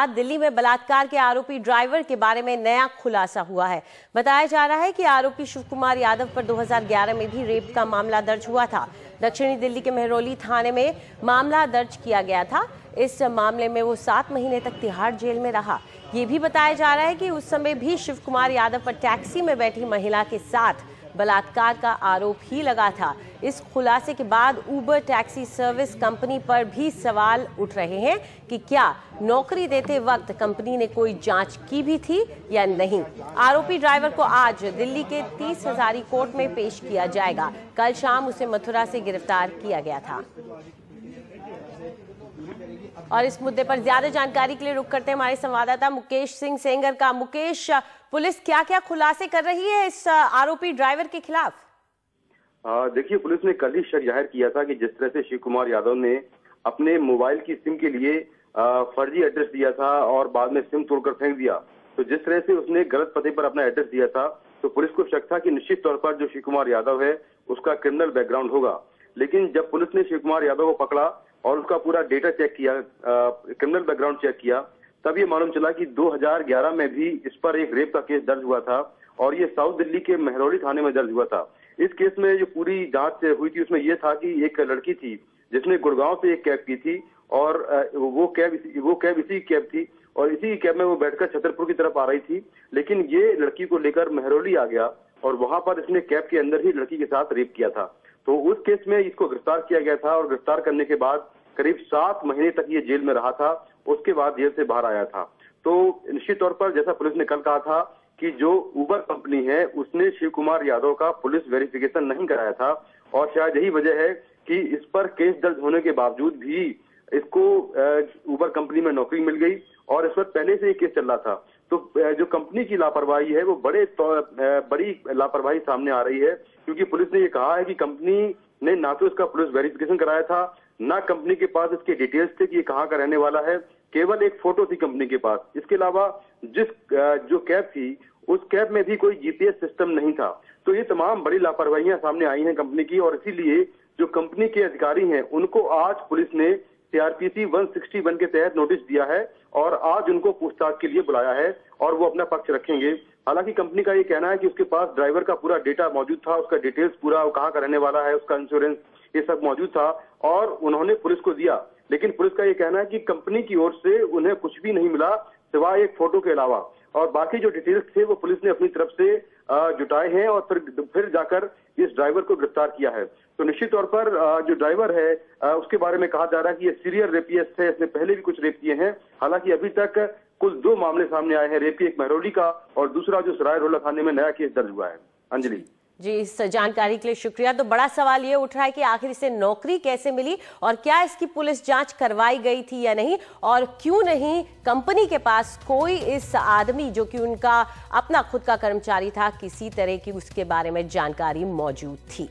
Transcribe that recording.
दिल्ली में बलात्कार के आरोपी ड्राइवर के बारे में नया खुलासा हुआ है। बताया जा रहा है कि आरोपी शिव कुमार यादव पर 2011 में भी रेप का मामला दर्ज हुआ था। दक्षिणी दिल्ली के मेहरौली थाने में मामला दर्ज किया गया था। इस मामले में वो 7 महीने तक तिहाड़ जेल में रहा। ये भी बताया जा रहा है कि उस समय भी शिव कुमार यादव पर टैक्सी में बैठी महिला के साथ बलात्कार का आरोप ही लगा था। इस खुलासे के बाद उबर टैक्सी सर्विस कंपनी पर भी सवाल उठ रहे हैं कि क्या नौकरी देते वक्त कंपनी ने कोई जांच की भी थी या नहीं। आरोपी ड्राइवर को आज दिल्ली के 30 हजारी कोर्ट में पेश किया जाएगा। कल शाम उसे मथुरा से गिरफ्तार किया गया था। और इस मुद्दे पर ज्यादा जानकारी के लिए रुख करते हैं हमारे संवाददाता मुकेश सिंह सेंगर का। मुकेश, पुलिस क्या क्या खुलासे कर रही है इस आरोपी ड्राइवर के खिलाफ? देखिए, पुलिस ने कल ही शक जाहिर किया था कि जिस तरह से शिव कुमार यादव ने अपने मोबाइल की सिम के लिए फर्जी एड्रेस दिया था और बाद में सिम तोड़कर फेंक दिया, तो जिस तरह से उसने गलत पते पर अपना एड्रेस दिया था, तो पुलिस को शक था कि निश्चित तौर पर जो शिव कुमार यादव है उसका क्रिमिनल बैकग्राउंड होगा। लेकिन जब पुलिस ने शिव कुमार यादव को पकड़ा और उसका पूरा डेटा चेक किया, क्रिमिनल बैकग्राउंड चेक किया, तब ये मालूम चला कि 2011 में भी इस पर एक रेप का केस दर्ज हुआ था और ये साउथ दिल्ली के मेहरौली थाने में दर्ज हुआ था। इस केस में जो पूरी जांच हुई थी उसमें यह था कि एक लड़की थी जिसने गुड़गांव से एक कैब की थी और वो कैब इसी कैब थी और इसी कैब में वो बैठकर छतरपुर की तरफ आ रही थी। लेकिन ये लड़की को लेकर मेहरौली आ गया और वहां पर इसने कैब के अंदर ही लड़की के साथ रेप किया था। तो उस केस में इसको गिरफ्तार किया गया था और गिरफ्तार करने के बाद करीब 7 महीने तक ये जेल में रहा था। उसके बाद जेल से बाहर आया था। तो निश्चित तौर पर जैसा पुलिस ने कल कहा था कि जो उबर कंपनी है उसने शिव कुमार यादव का पुलिस वेरिफिकेशन नहीं कराया था और शायद यही वजह है कि इस पर केस दर्ज होने के बावजूद भी इसको उबर कंपनी में नौकरी मिल गई और इस पर पहले से ही केस चल रहा था। तो जो कंपनी की लापरवाही है वो बड़ी लापरवाही सामने आ रही है, क्योंकि पुलिस ने ये कहा है कि कंपनी ने ना तो इसका पुलिस वेरिफिकेशन कराया था, ना कंपनी के पास इसके डिटेल्स थे कि ये कहाँ का रहने वाला है। केवल एक फोटो थी कंपनी के पास। इसके अलावा जो कैब थी उस कैब में भी कोई जीपीएस सिस्टम नहीं था। तो ये तमाम बड़ी लापरवाहियां सामने आई हैं कंपनी की और इसीलिए जो कंपनी के अधिकारी हैं उनको आज पुलिस ने सीआरपीसी 161 के तहत नोटिस दिया है और आज उनको पूछताछ के लिए बुलाया है और वो अपना पक्ष रखेंगे। हालांकि कंपनी का ये कहना है कि उसके पास ड्राइवर का पूरा डेटा मौजूद था, उसका डिटेल्स पूरा, वो कहाँ का रहने वाला है, उसका इंश्योरेंस, ये सब मौजूद था और उन्होंने पुलिस को दिया। लेकिन पुलिस का ये कहना है कि कंपनी की ओर से उन्हें कुछ भी नहीं मिला सिवाय एक फोटो के अलावा, और बाकी जो डिटेल्स थे वो पुलिस ने अपनी तरफ से जुटाए हैं और फिर जाकर इस ड्राइवर को गिरफ्तार किया है। तो निश्चित तौर पर जो ड्राइवर है उसके बारे में कहा जा रहा है कि ये सीरियल रेपिस्ट है, इसने पहले भी कुछ रेप किए हैं। हालांकि अभी तक कुल 2 मामले सामने आए हैं, रेप की, एक मेहरौली का और दूसरा जो सराय रोला थाने में नया केस दर्ज हुआ है। अंजलि जी, इस जानकारी के लिए शुक्रिया। तो बड़ा सवाल ये उठ रहा है कि आखिर इसे नौकरी कैसे मिली और क्या इसकी पुलिस जांच करवाई गई थी या नहीं, और क्यों नहीं कंपनी के पास कोई इस आदमी जो कि उनका अपना खुद का कर्मचारी था किसी तरह की उसके बारे में जानकारी मौजूद थी।